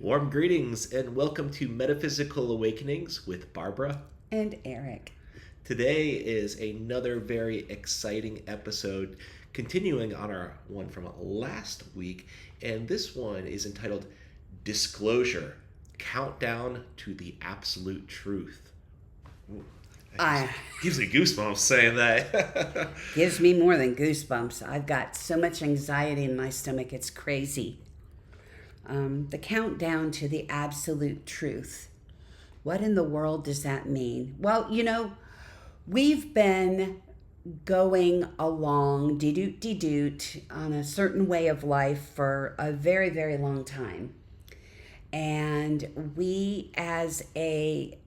Warm greetings and welcome to Metaphysical Awakenings with Barbara and Eric. Today is another very exciting episode, continuing on our one from last week, and this one is entitled Disclosure, Countdown to the Absolute Truth. Ooh, gives me goosebumps saying that. Gives me more than goosebumps. I've got so much anxiety in my stomach, it's crazy. The countdown to the absolute truth. What in the world does that mean? Well, we've been going along de-doot on a certain way of life for a very, very long time. And we as a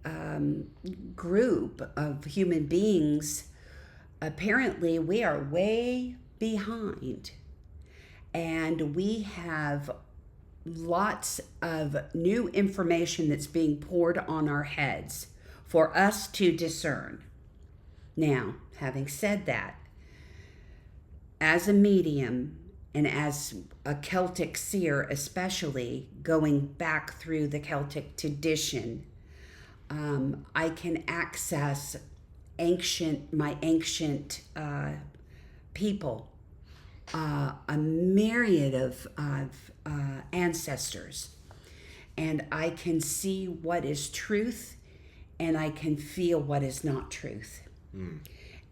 group of human beings, apparently we are way behind. And we have lots of new information that's being poured on our heads for us to discern. Now, having said that, as a medium and as a Celtic seer, especially going back through the Celtic tradition, I can access my ancient people, a myriad of ancestors, and I can see what is truth and I can feel what is not truth.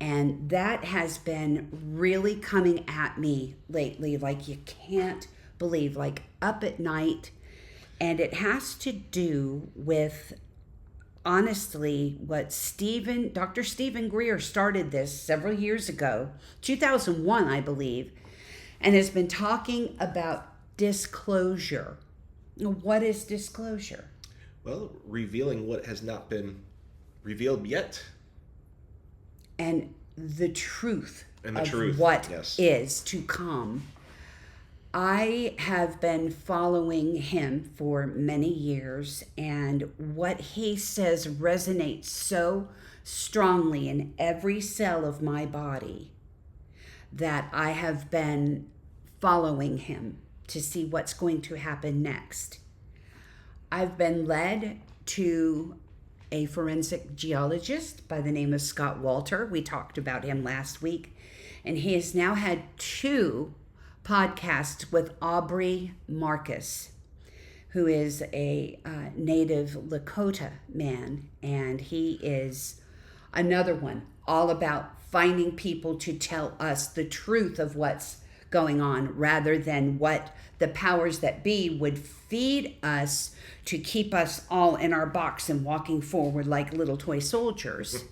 And that has been really coming at me lately, like you can't believe, like up at night. And it has to do with, honestly, what Dr. Stephen Greer started this several years ago, 2001, I believe, and has been talking about disclosure. What is disclosure? Well, revealing what has not been revealed yet. And the truth of what yes. is to come. I have been following him for many years, and what he says resonates so strongly in every cell of my body that I have been following him to see what's going to happen next. I've been led to a forensic geologist by the name of Scott Wolter. We talked about him last week, and he has now had 2 podcasts with Aubrey Marcus, who is a native Lakota man, and he is another one all about finding people to tell us the truth of what's going on rather than what the powers that be would feed us to keep us all in our box and walking forward like little toy soldiers.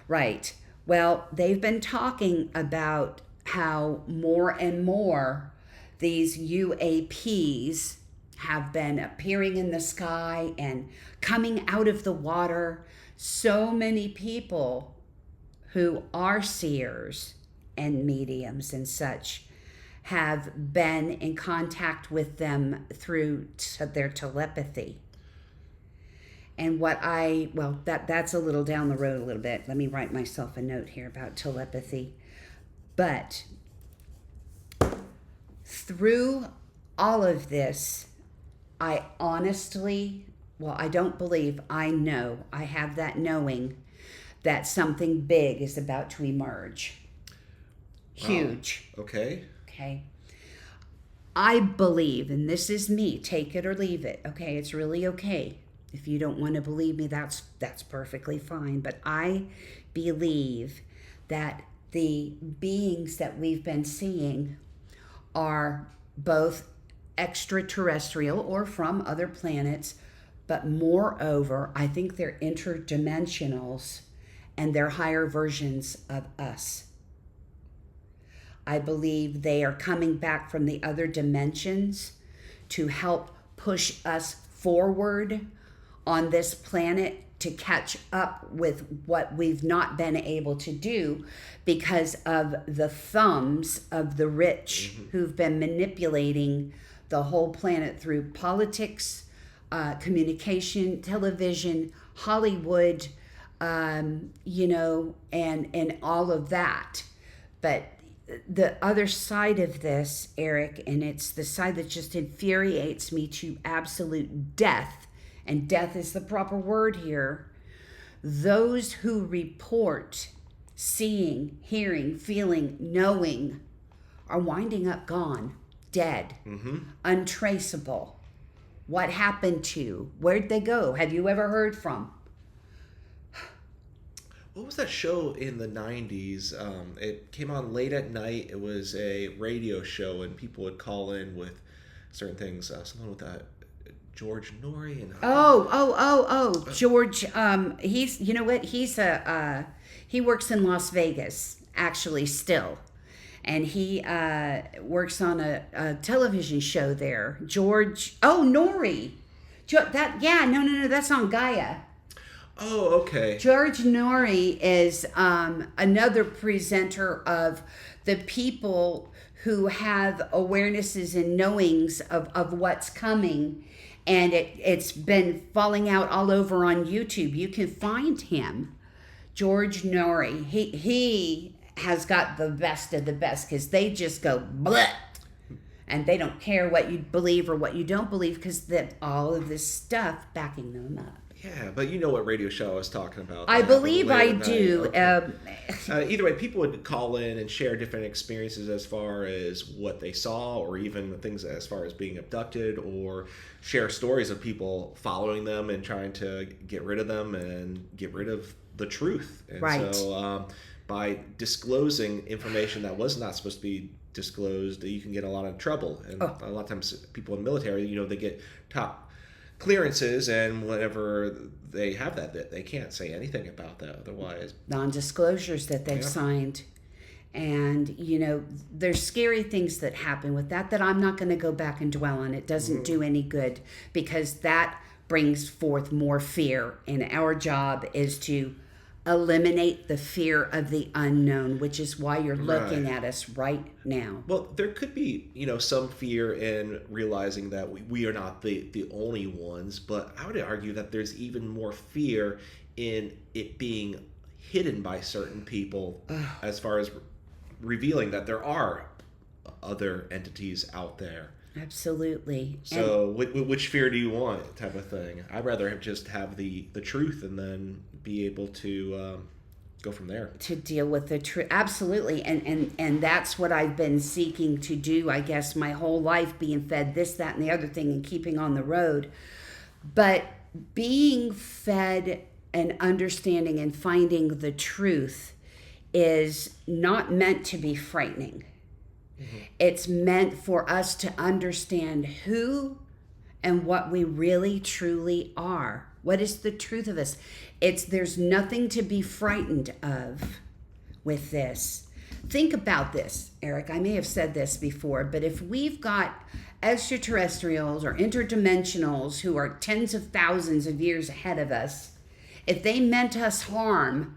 Right. Well, they've been talking about how more and more these UAPs have been appearing in the sky and coming out of the water. So many people who are seers and mediums and such have been in contact with them through their telepathy. And that's a little down the road a little bit. Let me write myself a note here about telepathy. But through all of this, I don't believe, I know, I have that knowing that something big is about to emerge. Huge. Wow. Okay. I believe, and this is me, take it or leave it. Okay, it's really okay. If you don't want to believe me, that's perfectly fine. But I believe that the beings that we've been seeing are both extraterrestrial or from other planets, but moreover, I think they're interdimensionals and they're higher versions of us. I believe they are coming back from the other dimensions to help push us forward on this planet to catch up with what we've not been able to do because of the thumbs of the rich who've been manipulating the whole planet through politics, communication, television, Hollywood, and all of that. But the other side of this, Eric, and it's the side that just infuriates me to absolute death, and death is the proper word here. Those who report seeing, hearing, feeling, knowing are winding up gone, dead, untraceable. What happened to? Where'd they go? Have you ever heard from? What was that show in the 90s? It came on late at night. It was a radio show, and people would call in with certain things. Someone with George Norrie and George. He's, you know what? He works in Las Vegas, actually, still. And he works on a television show there. George, Norrie. No, that's on Gaia. Oh, okay. George Norrie is another presenter of the people who have awarenesses and knowings of what's coming. And it's been falling out all over on YouTube. You can find him. George Norrie. He has got the best of the best, because they just go bleh. And they don't care what you believe or what you don't believe, because all of this stuff backing them up. Yeah, but you know what radio show I was talking about. I believe I do. Okay. Either way, people would call in and share different experiences as far as what they saw, or even things as far as being abducted, or share stories of people following them and trying to get rid of them and get rid of the truth. And right. So by disclosing information that was not supposed to be disclosed, you can get a lot of trouble. And a lot of times people in the military, they get top clearances, and whenever they have that they can't say anything about that otherwise. Non-disclosures that they've signed. And, there's scary things that happen with that I'm not going to go back and dwell on. It doesn't do any good, because that brings forth more fear. And our job is to eliminate the fear of the unknown, which is why you're looking at us right now. Well, there could be, some fear in realizing that we are not the only ones, but I would argue that there's even more fear in it being hidden by certain people as far as revealing that there are other entities out there. Absolutely. So which fear do you want, type of thing? I'd rather just have the truth, and then be able to go from there. To deal with the truth. Absolutely. And that's what I've been seeking to do, I guess, my whole life, being fed this, that, and the other thing, and keeping on the road. But being fed and understanding and finding the truth is not meant to be frightening. It's meant for us to understand who and what we really truly are. What is the truth of us? There's nothing to be frightened of with this. Think about this, Eric. I may have said this before, but if we've got extraterrestrials or interdimensionals who are tens of thousands of years ahead of us, if they meant us harm,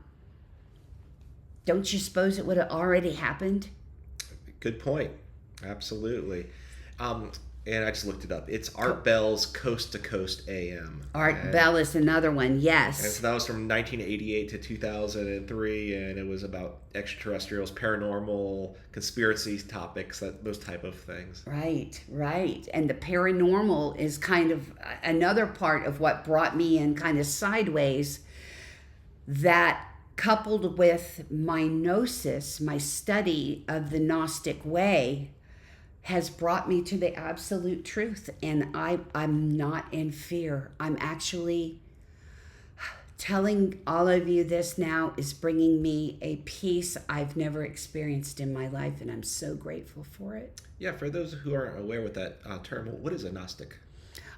don't you suppose it would have already happened? Good point. Absolutely. And I just looked it up. It's Art Bell's Coast to Coast AM. Bell is another one, yes. And so that was from 1988 to 2003, and it was about extraterrestrials, paranormal, conspiracy topics, those type of things. Right. And the paranormal is kind of another part of what brought me in kind of sideways, that coupled with my gnosis, my study of the Gnostic way, has brought me to the absolute truth. And I'm not in fear. I'm actually telling all of you this now is bringing me a peace I've never experienced in my life, and I'm so grateful for it. Yeah, for those who aren't aware with that term, what is a Gnostic?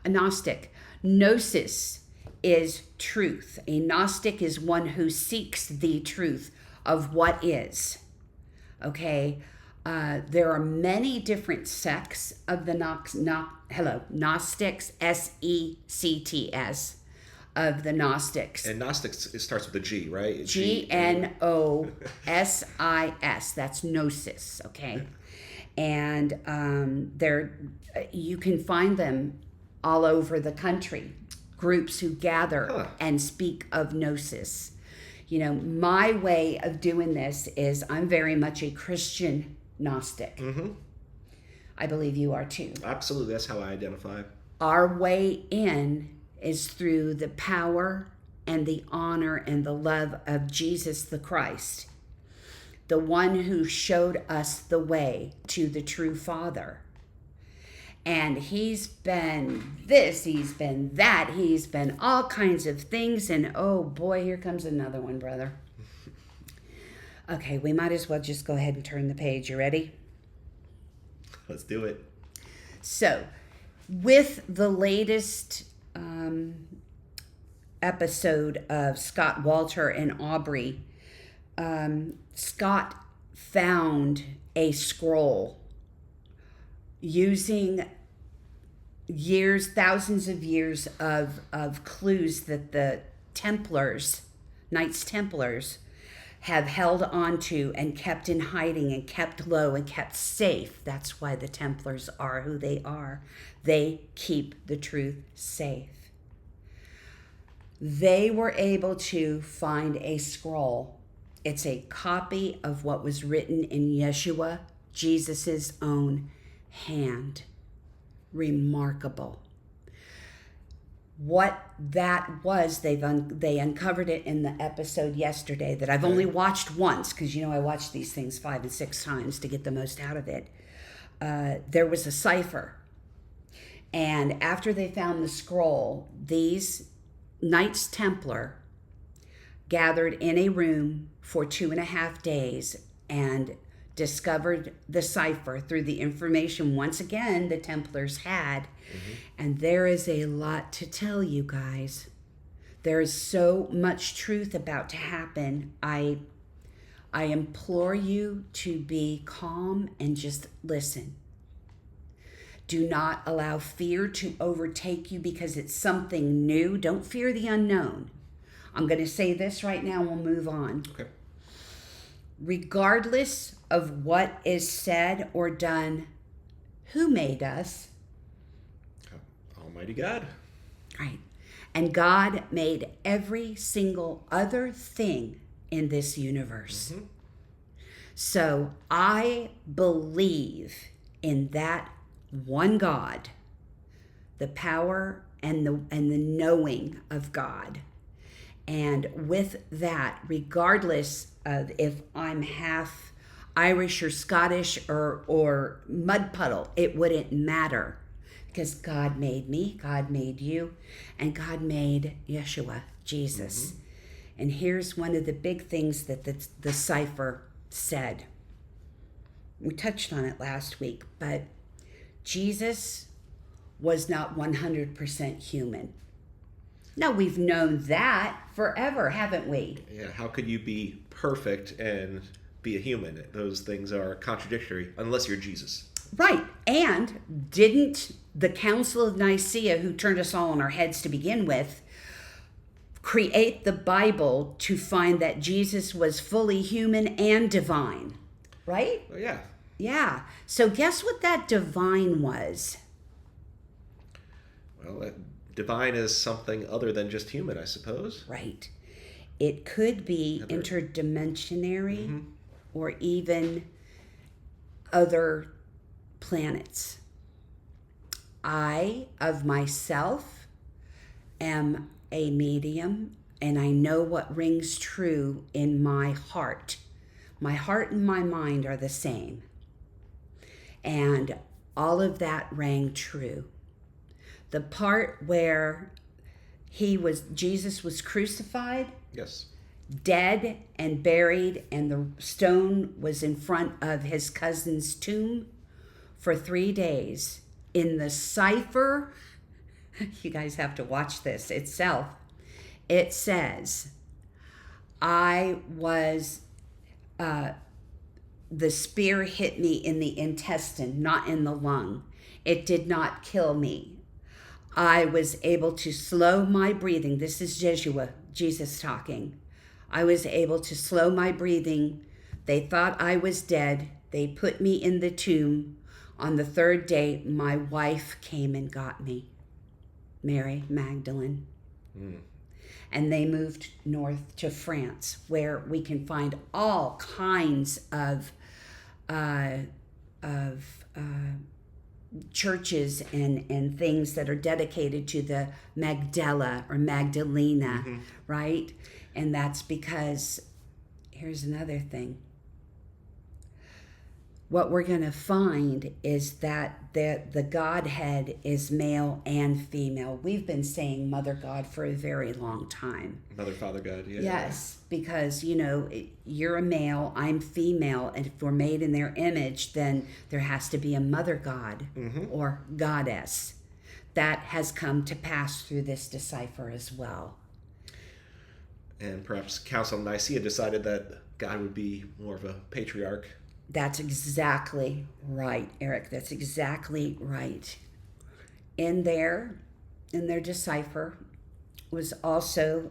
A Gnostic. Gnosis is truth. A Gnostic is one who seeks the truth of what is. Okay? There are many different sects of the Gnostics, S-E-C-T-S, of the Gnostics. And Gnostics, it starts with a G, right? G-N-O-S-I-S. That's Gnosis, okay? And you can find them all over the country, groups who gather and speak of Gnosis. My way of doing this is I'm very much a Christian Gnostic. Mm-hmm. I believe you are too. Absolutely. That's how I identify. Our way in is through the power and the honor and the love of Jesus the Christ, the one who showed us the way to the true Father. And he's been this, he's been that, he's been all kinds of things. And oh boy, here comes another one, brother. Okay, we might as well just go ahead and turn the page. You ready? Let's do it. So, with the latest episode of Scott Wolter and Aubrey, Scott found a scroll using years, thousands of years of clues that the Templars, Knights Templars, have held onto and kept in hiding and kept low and kept safe. That's why the Templars are who they are. They keep the truth safe. They were able to find a scroll. It's a copy of what was written in Yeshua, Jesus's own hand. Remarkable. What that was, they uncovered it in the episode yesterday that I've only watched once, because I watch these things 5 and 6 times to get the most out of it. There was a cipher, and after they found the scroll, these Knights Templar gathered in a room for 2.5 days and discovered the cipher through the information once again the Templars had. Mm-hmm. And there is a lot to tell you guys. There is so much truth about to happen. I implore you to be calm and just listen. Do not allow fear to overtake you because it's something new. Don't fear the unknown. I'm going to say this right now and we'll move on. Okay. Regardless of what is said or done, who made us? Almighty God. Right. And God made every single other thing in this universe. Mm-hmm. So I believe in that one God, the power and the knowing of God. And with that, regardless of if I'm half Irish or Scottish or mud puddle, it wouldn't matter. Because God made me, God made you, and God made Yeshua, Jesus. Mm-hmm. And here's one of the big things that the cipher said. We touched on it last week, but Jesus was not 100% human. Now, we've known that forever, haven't we? Yeah, how could you be perfect and be a human? Those things are contradictory, unless you're Jesus. Right. And didn't the Council of Nicaea, who turned us all on our heads to begin with, create the Bible to find that Jesus was fully human and divine? Right? Oh, yeah. Yeah. So guess what that divine was? Well, divine is something other than just human, I suppose. Right. It could be interdimensionary, mm-hmm. or even other planets. I, of myself, am a medium, and I know what rings true in my heart. My heart and my mind are the same. And all of that rang true. The part where Jesus was crucified, yes, dead and buried, and the stone was in front of his cousin's tomb for 3 days. In the cipher, you guys have to watch this itself. It says, I was, the spear hit me in the intestine, not in the lung. It did not kill me. I was able to slow my breathing. This is Yeshua, Jesus talking. I was able to slow my breathing. They thought I was dead. They put me in the tomb. On the 3rd day, my wife came and got me, Mary Magdalene. Mm. And they moved north to France, where we can find all kinds of of churches and things that are dedicated to the Magdala or Magdalena, right? And that's because, here's another thing. What we're going to find is that the Godhead is male and female. We've been saying Mother God for a very long time. Mother, Father, God, yeah. Yes, because, you're a male, I'm female, and if we're made in their image, then there has to be a Mother God or Goddess. That has come to pass through this decipher as well. And perhaps Council of Nicaea decided that God would be more of a patriarch. That's exactly right, Eric. That's exactly right. In their decipher was also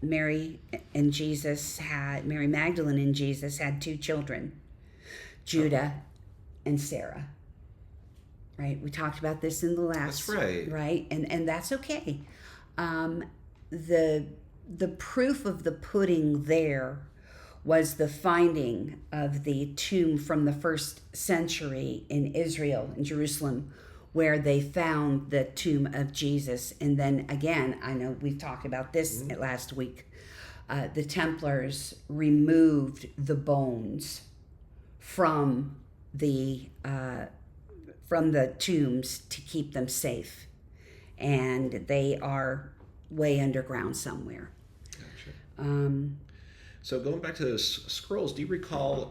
Mary Magdalene and Jesus had two children, Judah and Sarah. Right? We talked about this in the last. That's right. Right? And that's okay. The proof of the pudding there was the finding of the tomb from the 1st century in Israel, in Jerusalem, where they found the tomb of Jesus. And then again, I know we've talked about this last week, the Templars removed the bones from the tombs to keep them safe. And they are way underground somewhere. Gotcha. So going back to those scrolls, do you recall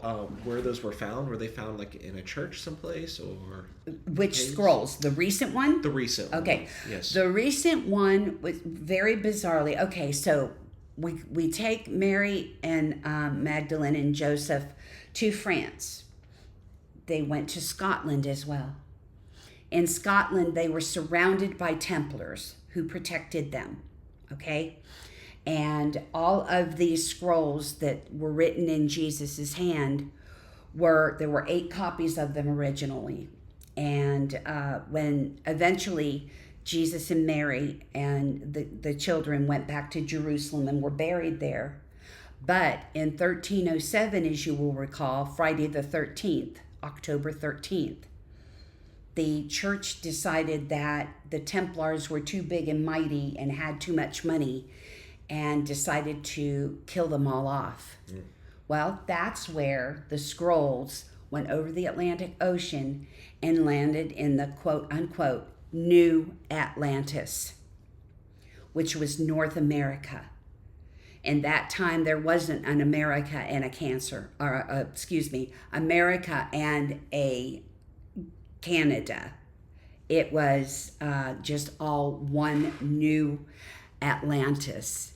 where those were found? Were they found like in a church someplace or? Which scrolls? The recent one? The recent one. Okay. Yes. The recent one was very bizarrely. Okay, so we take Mary and Magdalene and Joseph to France. They went to Scotland as well. In Scotland, they were surrounded by Templars who protected them. Okay? And all of these scrolls that were written in Jesus's hand there were 8 copies of them originally. And when eventually Jesus and Mary and the children went back to Jerusalem and were buried there. But in 1307, as you will recall, Friday the 13th, October 13th, the church decided that the Templars were too big and mighty and had too much money and decided to kill them all off. Well, that's where the scrolls went over the Atlantic Ocean and landed in the quote-unquote New Atlantis, which was North America. And that time there wasn't an America and a America and a Canada. It was just all one New Atlantis.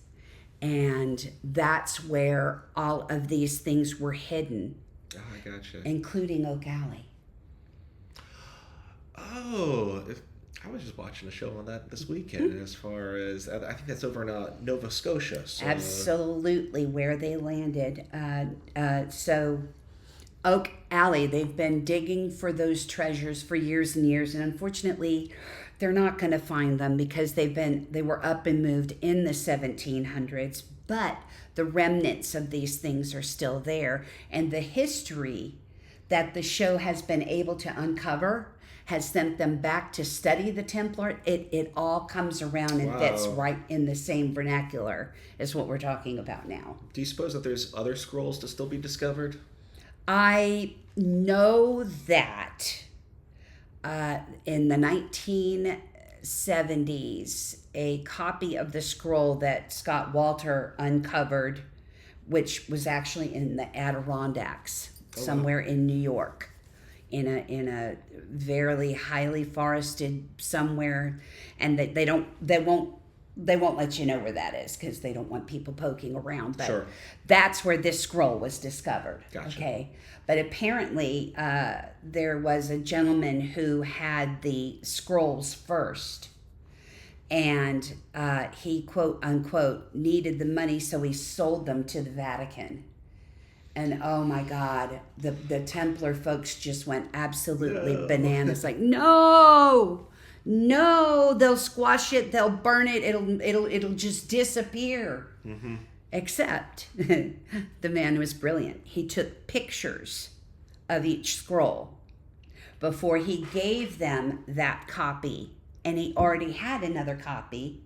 And that's where all of these things were hidden. Oh, I gotcha. Including Oak Alley. Oh, I was just watching a show on that this weekend. As far as, I think that's over in Nova Scotia. So. Absolutely, where they landed. So Oak Alley, they've been digging for those treasures for years and years. And unfortunately, they're not going to find them because they were up and moved in the 1700s, but the remnants of these things are still there. And the history that the show has been able to uncover has sent them back to study the Templar. It all comes around and fits right in the same vernacular as what we're talking about now. Do you suppose that there's other scrolls to still be discovered? I know that in the 1970s, a copy of the scroll that Scott Wolter uncovered, which was actually in the Adirondacks, somewhere in New York, in a very highly forested somewhere, and they won't let you know where that is because they don't want people poking around. But that's where this scroll was discovered. Gotcha. Okay. But apparently there was a gentleman who had the scrolls first. And he, quote unquote, needed the money, so he sold them to the Vatican. And oh my God, the Templar folks just went absolutely bananas. Like, no, they'll squash it, they'll burn it, it'll just disappear. Except the man was brilliant. He took pictures of each scroll before he gave them that copy. And he already had another copy,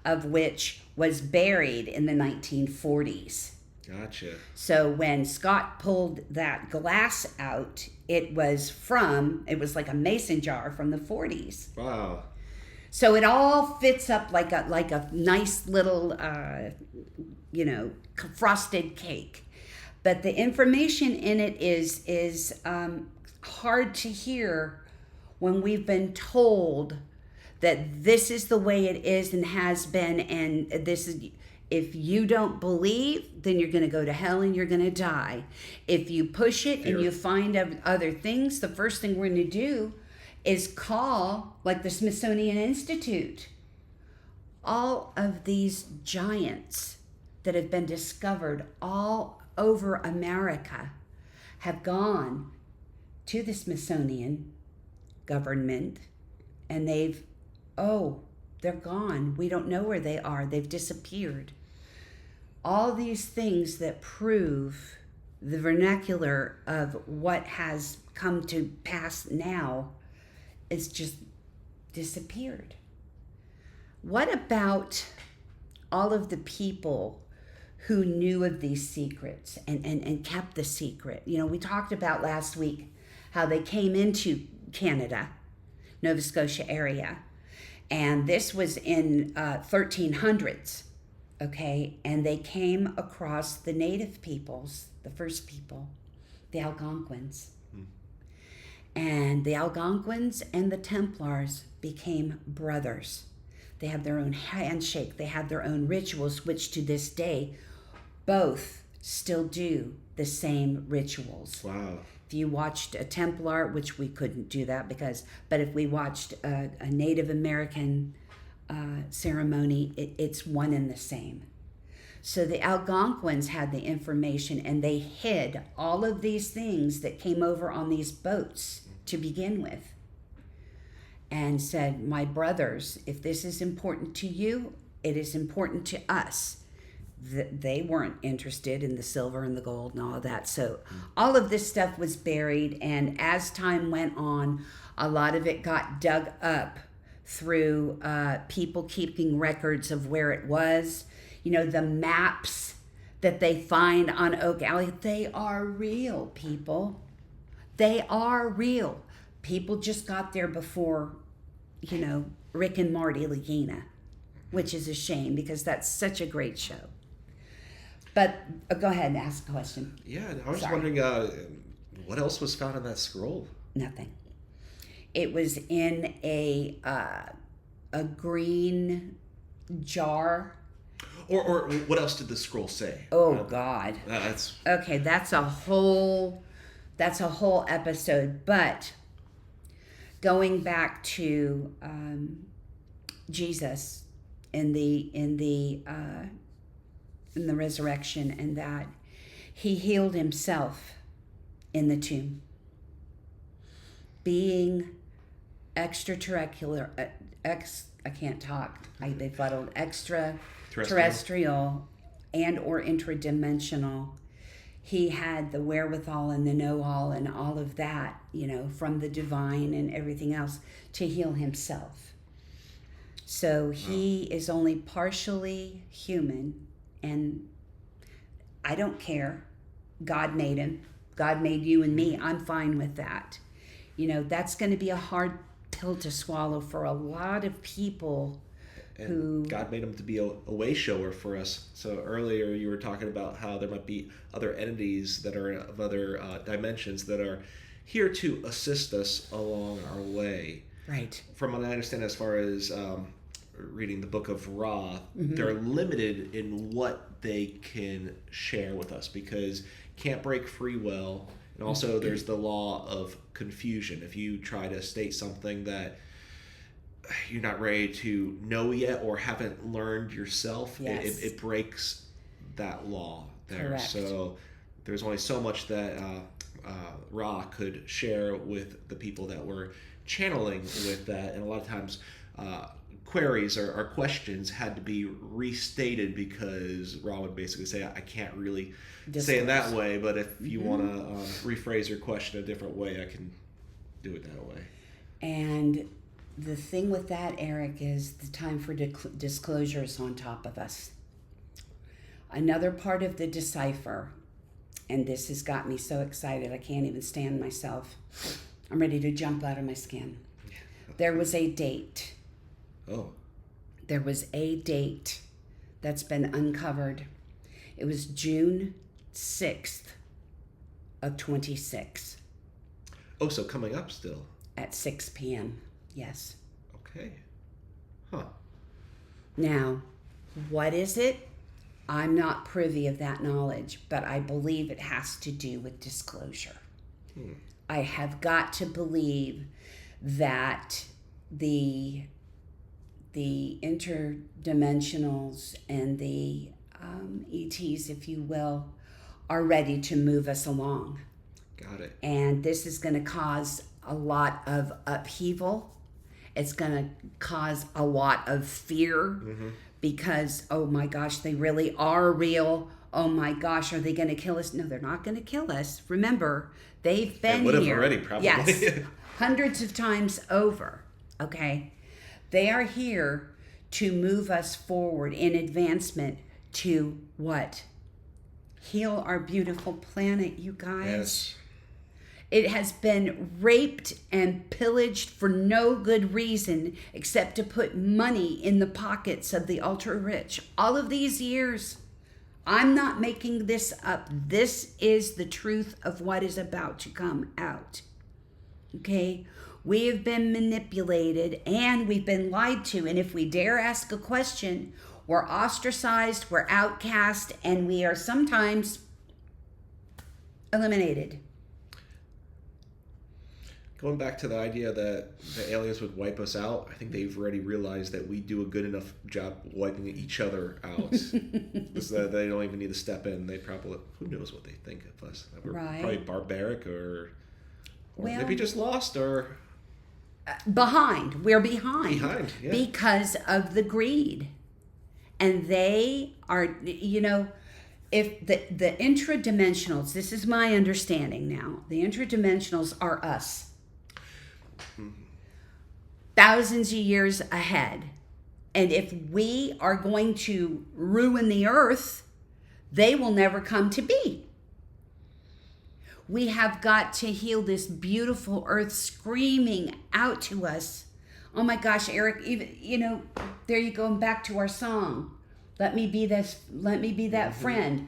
of which was buried in the 1940s. Gotcha. So when Scott pulled that glass out, it was like a mason jar from the 40s. Wow. So it all fits up like a nice little, frosted cake. But the information in it is hard to hear when we've been told that this is the way it is and has been, and this is, if you don't believe, then you're going to go to hell and you're going to die. If you push it and you find other things, the first thing we're going to do is call, like the Smithsonian Institute. All of these giants that have been discovered all over America have gone to the Smithsonian government, and they're gone. We don't know where they are. They've disappeared. All these things that prove the vernacular of what has come to pass now is just disappeared. What about all of the people who knew of these secrets and kept the secret? We talked about last week how they came into Canada, Nova Scotia area, and this was in 1300s, okay? And they came across the native peoples, the first people, the Algonquins. And the Algonquins and the Templars became brothers. They had their own handshake. They had their own rituals, which to this day, both still do the same rituals. Wow. If you watched a Templar, which we couldn't do that but if we watched a Native American ceremony, it's one and the same. So the Algonquins had the information, and they hid all of these things that came over on these boats to begin with, and said, my brothers, if this is important to you, it is important to us. They weren't interested in the silver and the gold and all of that. So all of this stuff was buried, and as time went on, a lot of it got dug up through people keeping records of where it was. The maps that they find on Oak Alley, they are real, people. They are real. People just got there before, Rick and Marty Lagina, which is a shame because that's such a great show. But go ahead and ask a question. Yeah, I was wondering what else was found in that scroll? Nothing. It was in a green jar. Or what else did the scroll say? Oh God. That's okay. That's a whole episode. But going back to Jesus in the resurrection, and that he healed himself in the tomb, being extraterrestrial. I can't talk. They fuddled extraterrestrial and or interdimensional. He had the wherewithal and the know-all and all of that, from the divine and everything else to heal himself. So he is only partially human, and I don't care. God made him. God made you and me. I'm fine with that. That's going to be a hard pill to swallow for a lot of people. And God made him to be a way shower for us. So earlier you were talking about how there might be other entities that are of other dimensions that are here to assist us along our way. Right. From what I understand, as far as reading the book of Ra, they're limited in what they can share with us because can't break free will. And also there's the law of confusion. If you try to state something that you're not ready to know yet or haven't learned yourself, it breaks that law there. Correct. So there's only so much that Ra could share with the people that were channeling with that, and a lot of times queries or questions had to be restated because Ra would basically say, I can't really say it that way, but if you want to rephrase your question a different way, I can do it that way. And the thing with that, Eric, is the time for disclosure is on top of us. Another part of the decipher, and this has got me so excited I can't even stand myself. I'm ready to jump out of my skin. There was a date. Oh. There was a date that's been uncovered. It was June 6th of 26. Oh, so coming up still. At 6 p.m. Yes. Okay. Huh. Now, what is it? I'm not privy of that knowledge, but I believe it has to do with disclosure. I have got to believe that the interdimensionals and the ETs, if you will, are ready to move us along. Got it. And this is going to cause a lot of upheaval. It's going to cause a lot of fear because, oh my gosh, they really are real. Oh my gosh, are they going to kill us? No, they're not going to kill us. Remember, they've been here. They would have already, probably. Yes, hundreds of times over. Okay, they are here to move us forward in advancement to what? Heal our beautiful planet, you guys. Yes. It has been raped and pillaged for no good reason except to put money in the pockets of the ultra rich. All of these years, I'm not making this up. This is the truth of what is about to come out. Okay? We have been manipulated and we've been lied to. And if we dare ask a question, we're ostracized, we're outcast, and we are sometimes eliminated. Going back to the idea that the aliens would wipe us out, I think they've already realized that we do a good enough job wiping each other out. So they don't even need to step in. They probably, who knows what they think of us. That we're probably barbaric or maybe just lost or... Behind. We're behind. Behind, yeah. Because of the greed. And they are, if the intradimensionals, this is my understanding now, the intradimensionals are us. Thousands of years ahead. And if we are going to ruin the earth, they will never come to be. We have got to heal this beautiful earth screaming out to us. Oh my gosh, Eric, even, there you go, back to our song. Let me be that friend.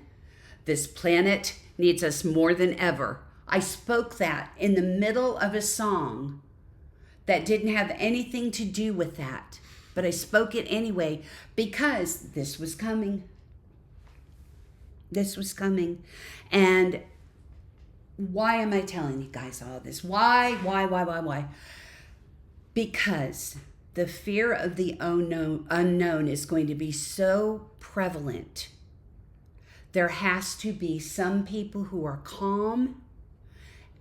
This planet needs us more than ever. I spoke that in the middle of a song that didn't have anything to do with that. But I spoke it anyway because this was coming. This was coming. And why am I telling you guys all this? Why? Because the fear of the unknown is going to be so prevalent. There has to be some people who are calm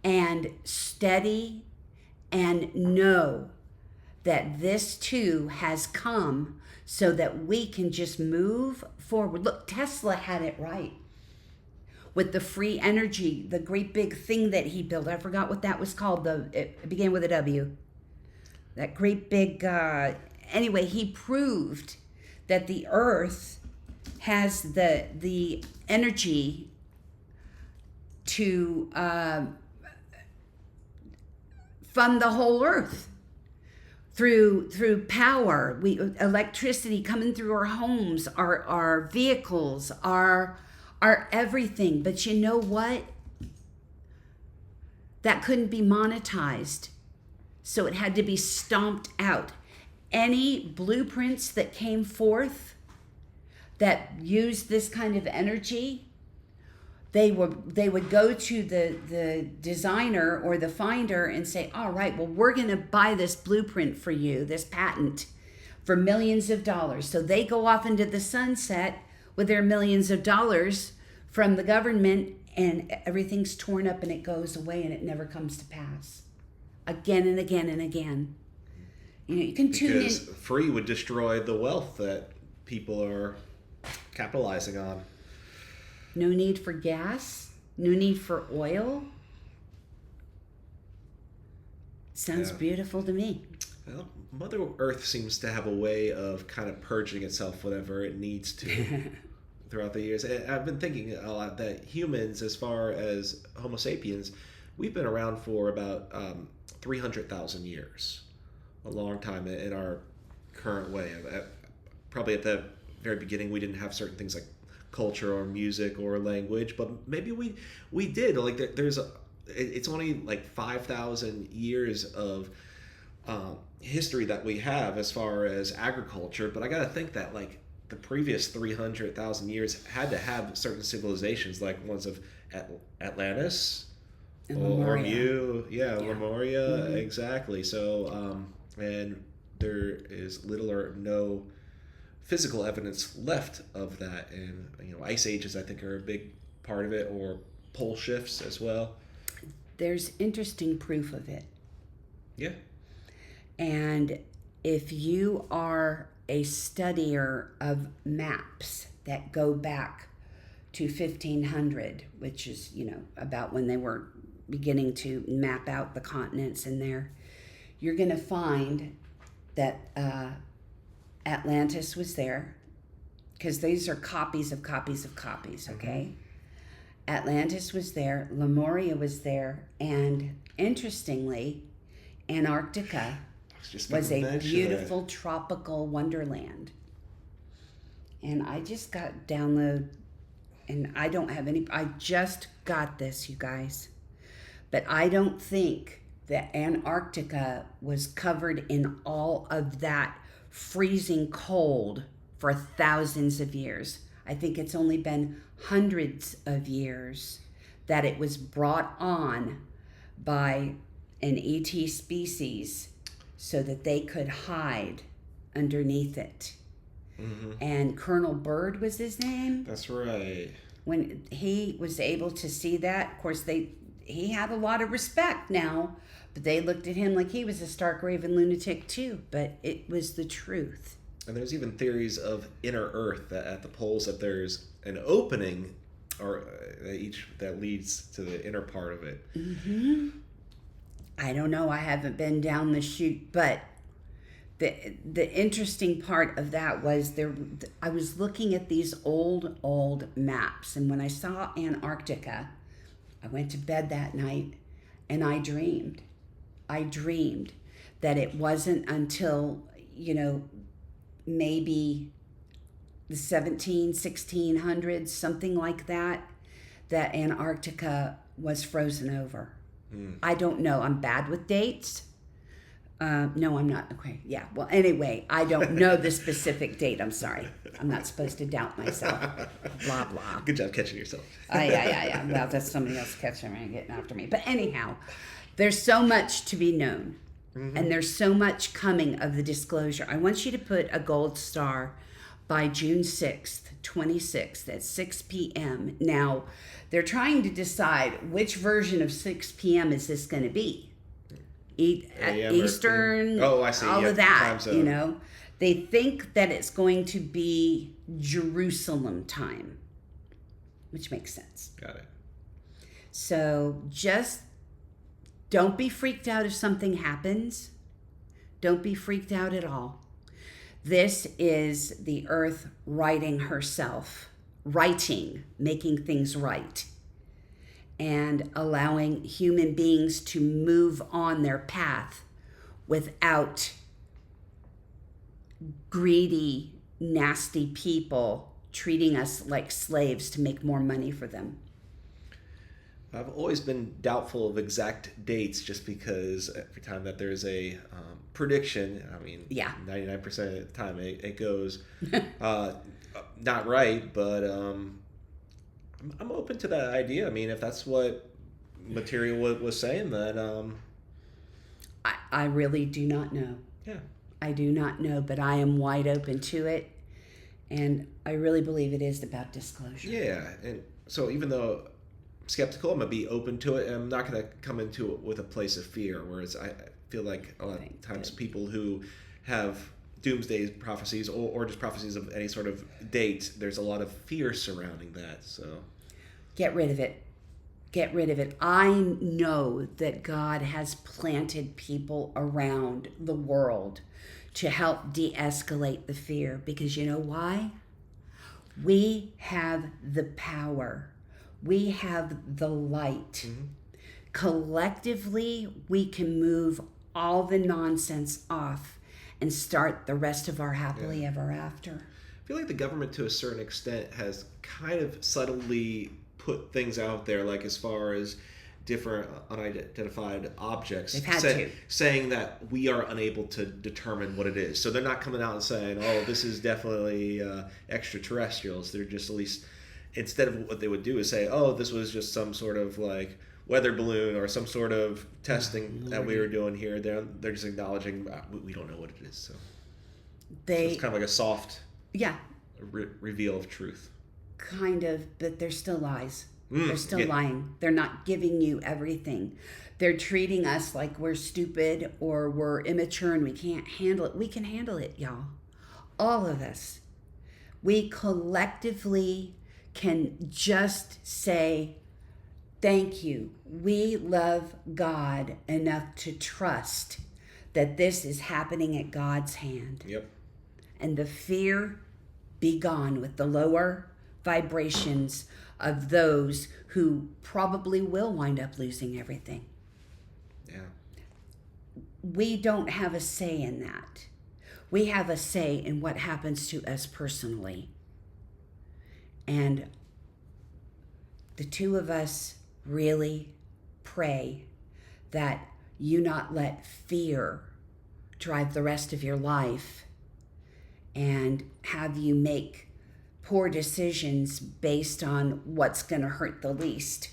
and steady and know that this too has come so that we can just move forward. Look, Tesla had it right with the free energy, the great big thing that he built. I forgot what that was called. It began with a W. That great big, anyway, he proved that the earth has the energy to fund the whole earth through power, electricity coming through our homes, our vehicles, our everything. But you know what? That couldn't be monetized. So it had to be stomped out. Any blueprints that came forth that used this kind of energy, they would go to the designer or the finder and say, all right, well, we're going to buy this blueprint for you, this patent, for millions of dollars. So they go off into the sunset with their millions of dollars from the government, and everything's torn up and it goes away and it never comes to pass. Again and again and again. You can tune in. Because free would destroy the wealth that people are capitalizing on. No need for gas. No need for oil. Sounds beautiful to me. Well, Mother Earth seems to have a way of kind of purging itself whenever it needs to throughout the years. And I've been thinking a lot that humans, as far as Homo sapiens, we've been around for about 300,000 years. A long time in our current way. Probably at the very beginning, we didn't have certain things like culture or music or language, but maybe we did. Like it's only like 5,000 years of history that we have as far as agriculture, but I gotta think that like the previous 300,000 years had to have certain civilizations, like ones of Atlantis or Lemuria, exactly. So and there is little or no physical evidence left of that, and ice ages I think are a big part of it, or pole shifts as well. There's interesting proof of it. Yeah. And if you are a studier of maps that go back to 1500, which is, about when they were beginning to map out the continents in there, you're going to find that Atlantis was there, because these are copies of copies of copies, okay? Mm-hmm. Atlantis was there, Lemuria was there, and interestingly, Antarctica was a beautiful tropical wonderland. And I just got download, and I don't have any, I just got this, you guys. But I don't think that Antarctica was covered in all of that freezing cold for thousands of years. I think it's only been hundreds of years that it was brought on by an ET species so that they could hide underneath it. Mm-hmm. And Colonel Byrd was his name. That's right. When he was able to see that, of course, he had a lot of respect now, but they looked at him like he was a stark raving lunatic too. But it was the truth. And there's even theories of inner Earth, that at the poles that there's an opening, or that leads to the inner part of it. Mm-hmm. I don't know. I haven't been down the chute, but the interesting part of that was I was looking at these old maps, and when I saw Antarctica, I went to bed that night and I dreamed that it wasn't until, maybe the 1600s, something like that Antarctica was frozen over. I don't know. I'm bad with dates. No, I'm not. Okay. Yeah. Well, anyway, I don't know the specific date. I'm sorry. I'm not supposed to doubt myself. Blah, blah. Good job catching yourself. Yeah. Well, that's somebody else catching me and getting after me. But anyhow, there's so much to be known. Mm-hmm. And there's so much coming of the disclosure. I want you to put a gold star by June 6th, 26th at 6 p.m. Now, they're trying to decide which version of 6 p.m. is this going to be. Eastern, I see. all of that, They think that it's going to be Jerusalem time, which makes sense. Got it. So just don't be freaked out if something happens. Don't be freaked out at all. This is the earth righting herself, making things right, and allowing human beings to move on their path without greedy, nasty people treating us like slaves to make more money for them. I've always been doubtful of exact dates, just because every time that there's a prediction, 99% of the time it goes not right, but I'm open to that idea. If that's what material was saying, then I really do not know. Yeah. I do not know, but I am wide open to it, and I really believe it is about disclosure. Yeah, and so even though skeptical, I'm gonna be open to it, and I'm not gonna come into it with a place of fear. Whereas I feel like a lot of times people who have doomsday prophecies or just prophecies of any sort of date, there's a lot of fear surrounding that. So get rid of it. Get rid of it. I know that God has planted people around the world to help de-escalate the fear, because you know why? We have the power. We have the light. mm-hmm. Collectively, we can move all the nonsense off and start the rest of our happily ever after. I feel like the government, to a certain extent, has kind of subtly put things out there, like as far as different unidentified objects, They've had saying that we are unable to determine what it is. So they're not coming out and saying, oh, this is definitely extraterrestrials. They're just, at least, instead of what they would do is say, oh, this was just some sort of like weather balloon or some sort of testing that we were doing here. They're just acknowledging we don't know what it is. So it's kind of like a soft reveal of truth. Kind of, but they're still lies. They're still lying. They're not giving you everything. They're treating us like we're stupid or we're immature and we can't handle it. We can handle it, y'all. All of us. We collectively can just say, thank you. We love God enough to trust that this is happening at God's hand. Yep. And the fear be gone with the lower vibrations of those who probably will wind up losing everything. Yeah. We don't have a say in that. We have a say in what happens to us personally. And the two of us really pray that you not let fear drive the rest of your life and have you make poor decisions based on what's going to hurt the least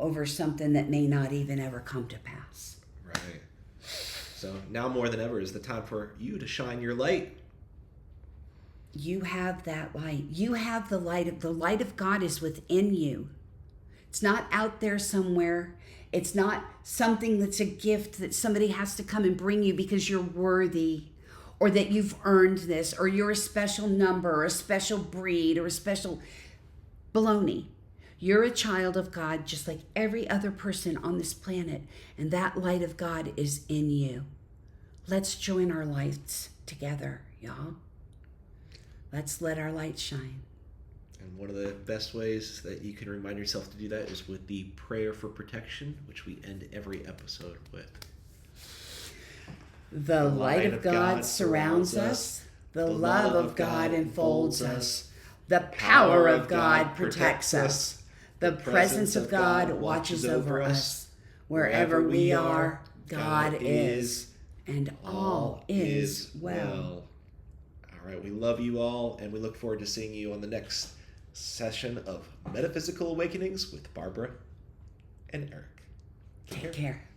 over something that may not even ever come to pass. Right. So now more than ever is the time for you to shine your light. You have that light. You have the light. The light of God is within you. It's not out there somewhere. It's not something that's a gift that somebody has to come and bring you because you're worthy, or that you've earned this, or you're a special number, or a special breed, or a special baloney. You're a child of God just like every other person on this planet, and that light of God is in you. Let's join our lights together, y'all. Let's let our light shine. And one of the best ways that you can remind yourself to do that is with the prayer for protection, which we end every episode with. The light of God surrounds us. The love of God enfolds us. The power of God protects us. The presence of God watches over us. Wherever we are, God is, and all is well. All right, we love you all, and we look forward to seeing you on the next session of Metaphysical Awakenings with Barbara and Eric. Take care.